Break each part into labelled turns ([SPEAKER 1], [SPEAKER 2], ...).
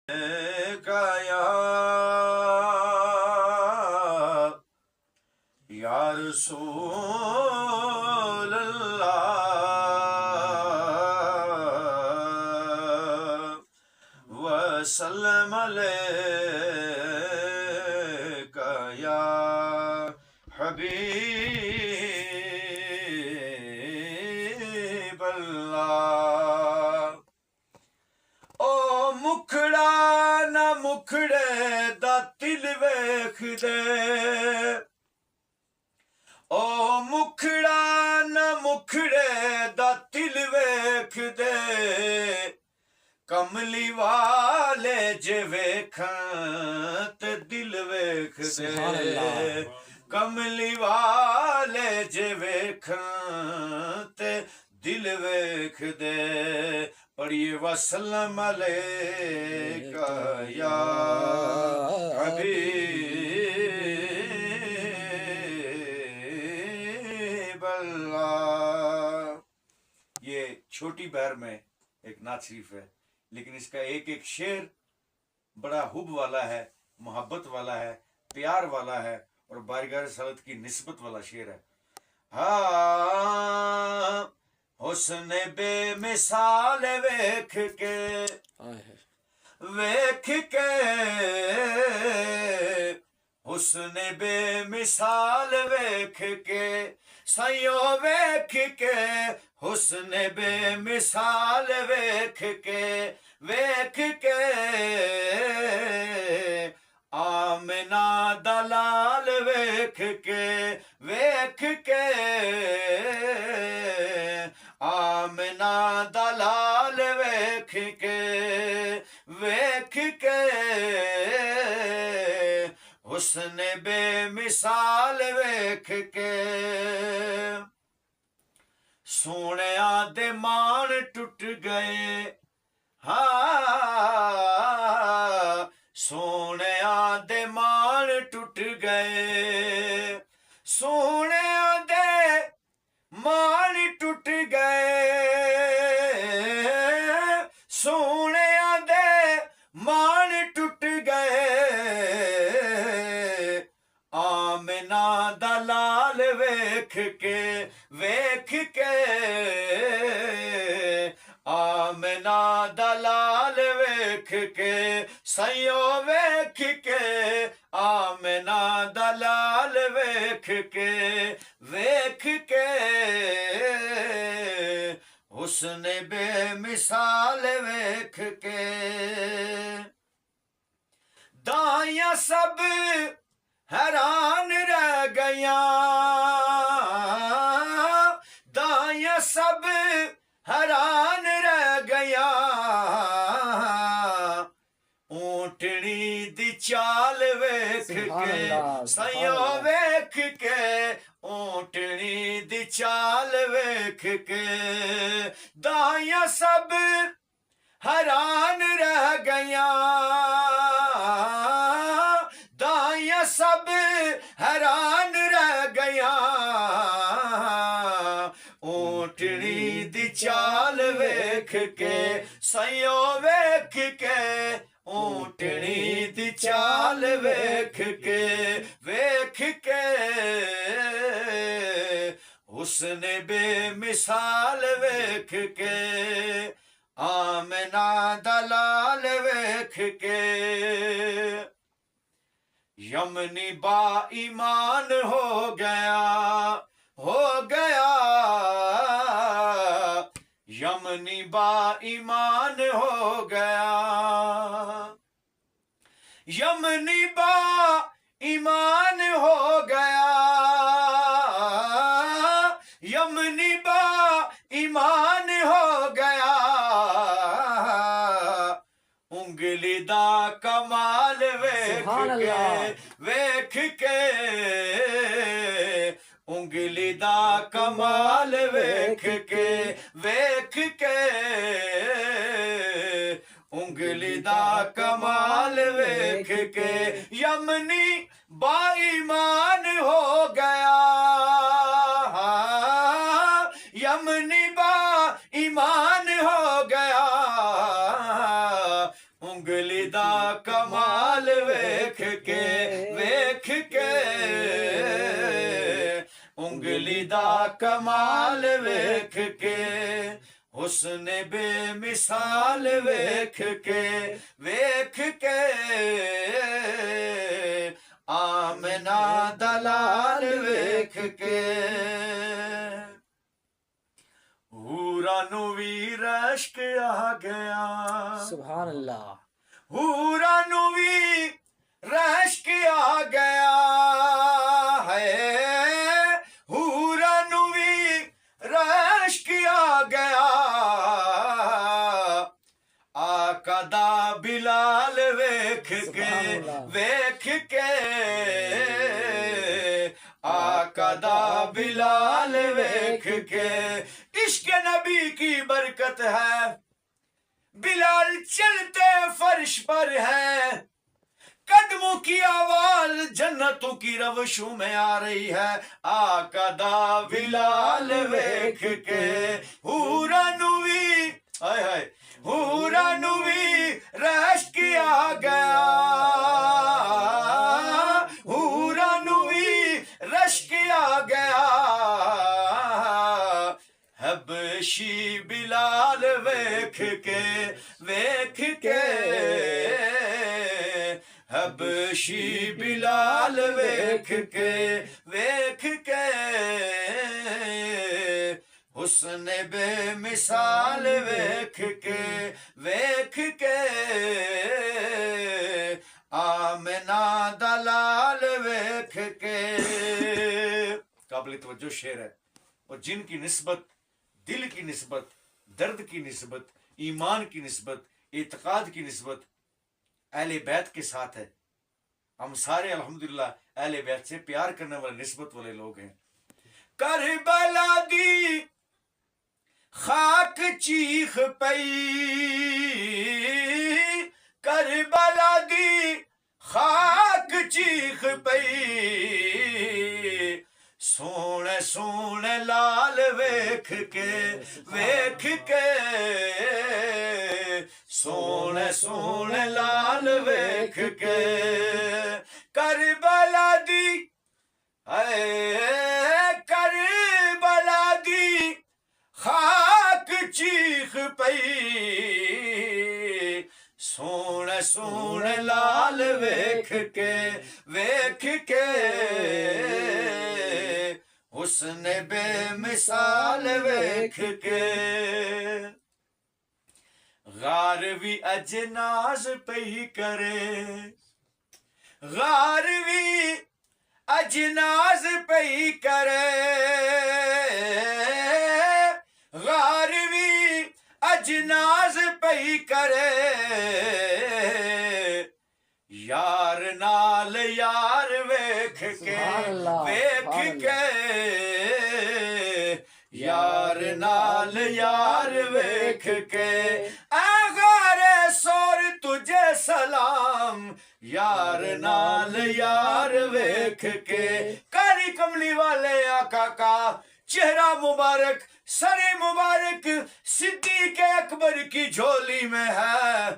[SPEAKER 1] کا یا رسول اللہ وسلم علیکہ یا حبیب اللہ او مکھڑا نہ مکھڑے دا دل ویکھ دے او مکھڑا نہ مکھڑے دا دل ویکھ دے کملی والے جے ویکھن تے دل ویکھ دے کملی والے جے ویکھن تے دل ویکھ دے پڑھیے وسلم علیکہ یا حبیب اللہ۔ یہ چھوٹی بہر میں ایک نعت شریف ہے، لیکن اس کا ایک ایک شعر بڑا حب والا ہے، محبت والا ہے، پیار والا ہے اور بارگاہ رسالت کی نسبت والا شعر ہے۔ ہاں حسن بے مثال ویکھ کے حسن بے مثال ویکھ کے سیو ویکھ کے حسن بے مثال ویکھ کے آمنہ دلال ویکھ کے آمنہ دلال ویکھ کے حسن بے مثال ویکھ کے سونیاں دے مان ٹوٹ گئے ہاں سونیاں دے مان ٹوٹ گئے سونیاں دے مان ٹوٹ گئے سونیاں دے مان ٹوٹ گئے آمنہ دلال ویکھ کے آمنہ دلال ویکھ کے سیو ویکھ کے آمنہ دلال ویکھ کے حسن بے مثال ویکھ کے دائیاں سب حیران رہ گیاں دائیاں سب حیران رہ گیاں اونٹنی دی چال ویکھ کے سیو ویکھ کے اونٹنی دی چال ویکھ کے دائیاں سب حیران رہ گیاں دائیاں سب حیران رہ گیاں اونٹنی دی چال ویکھ کے سیو ویکھ کے اونٹنی دی چال ویکھ کے حسن بے مثال ویکھ کے آمنہ دلال ویکھ کے یمنی با ایمان ہو گیا یمنی با ایمان ہو گیا یمنی با ایمان ہو گیا یمنی با ایمان ہو گیا انگلی دا کمال ویکھ کے انگلی دا کمال ویکھ کے انگلی دا کمال ویکھ کے یمنی با ایمان ہو گیا یمنی با ایمان ہو گیا ਉਂਗਲੀ ਦਾ ਕਮਾਲ ਵੇਖ ਕੇ ਉਂਗਲੀ ਦਾ ਕਮਾਲ ਵੇਖ ਕੇ ਹੁਸਨ ਬੇਮਿਸਾਲ ਵੇਖ ਕੇ ਆਮਨਾ ਦਲਾਲ ਵੇਖ ਕੇ ਹੂਰਾਂ ਨੂੰ ਵੀ ਰਸ਼ਕ ਆ ਗਿਆ
[SPEAKER 2] ਸੁਭਾਨ ਅੱਲਾਹ
[SPEAKER 1] ਹੂਰਾਂ ਨੂੰ ਵੀ ਰਸ਼ਕ ਆ ਗਿਆ ਹੈ ਹੂਰਾਂ ਨੂੰ ਵੀ ਰਸ਼ਕ ਆ ਗਿਆ ਆਕਾ ਦਾ ਬਿਲਾਲ ਵੇਖ ਕੇ آقا دا بلال ویکھ کے عشق نبی کی برکت ہے بلال چلتے فرش پر ہے قدموں کی آواز جنتوں کی روشوں میں آ رہی ہے آقا دا بلال ویکھ کے حوراں نوں وی ہائے ہائے حوراں نوں وی رشک آ گیا حوراں نوں وی رشک آ گیا حبشی بلال ویکھ کے حبشی بلال ویکھ کے حسن بے مثال ویکھ کے آمنہ دلال ویکھ کے قابل توجہ شعر ہے اور جن کی نسبت دل کی نسبت درد کی نسبت ایمان کی نسبت اعتقاد کی نسبت اہل بیت کے ساتھ ہے ہم سارے الحمدللہ اہل بیت سے پیار کرنے والے نسبت والے لوگ ہیں کربلا دی خاک چیخ پئی کربلا دی خاک چیخ پئی سونے سونے لال ویکھ کے سونے سونے لال ویکھ کے کربلا دی کربلا دی خاک چیخ پئی سونے سونے لال ویکھ کے حسن بے مثال ویکھ کے غاروی اجناز پئی کرے غاروی اجناز پئی کرے غاروی اجناز پئی کرے یار نال یار ویکھ کے یار نال یار ویکھ کے اے غار سور تجھے سلام یار نال یار ویکھ کے کاری کملی والے آقا کا چہرہ مبارک سر مبارک صدیق اکبر کی جھولی میں ہے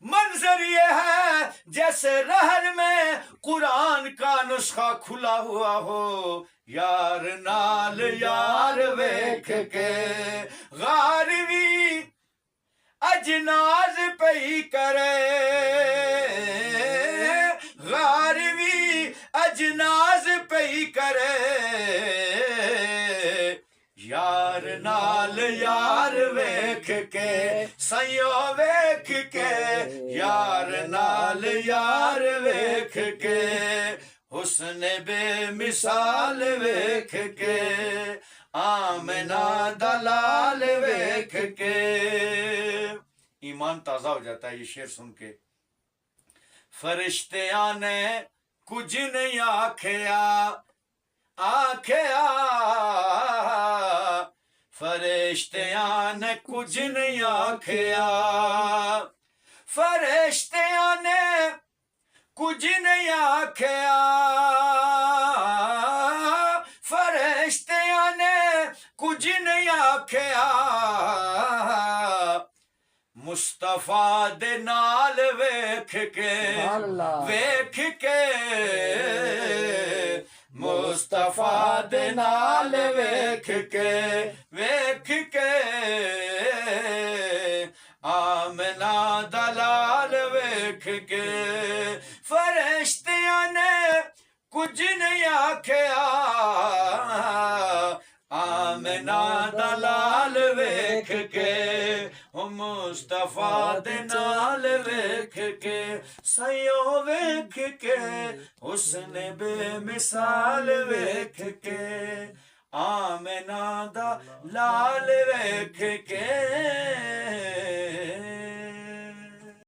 [SPEAKER 1] منظر یہ ہے جیسے رہن میں قرآن کا نسخہ کھلا ہوا ہو یار نال یار ویکھ کے غاروی اجناز پئی کرے غاروی اجناز پئی کرے یار نال یار ویکھ کے سیو ویکھ کے یار نال یار ویکھ کے حسن بے مثال ویکھ کے آمنہ دلال ویکھ کے ایمان تازہ ہو جاتا ہے یہ شعر سن کے فرشتیاں نے کچھ نہیں آکھیا فرشتیاں نے کچھ نہیں آکھیا فرشتیاں نے کچھ نہیں آکھیا فرشتیاں نے کچھ نہیں آکھیا ਮੁਸਤਫਾ ਦੇ ਨਾਲ ਵੇਖ ਕੇ
[SPEAKER 2] سبحان اللہ
[SPEAKER 1] ਵੇਖ ਕੇ ਮੁਸਤਫਾ ਦੇ ਨਾਲ ਵੇਖ ਕੇ ਆਮਨਾ ਦਾ ਲਾਲ ਵੇਖ ਕੇ ਫਰਿਸ਼ਤਿਆਂ ਨੇ ਕੁਝ ਨਹੀਂ ਆਖਿਆ ਆਮਨਾ ਦਾ ਲਾਲ ਵੇਖ ਕੇ ਉਹ ਮੁਸਤਫਾ ਦੇ ਨਾਲ ਵੇਖ ਕੇ ਸਯੋ ਵੇਖ ਕੇ ਉਸਨੇ ਬੇਮਿਸਾਲ ਵੇਖ ਕੇ ਆਮਨਾ ਦਾ ਲਾਲ ਵੇਖ ਕੇ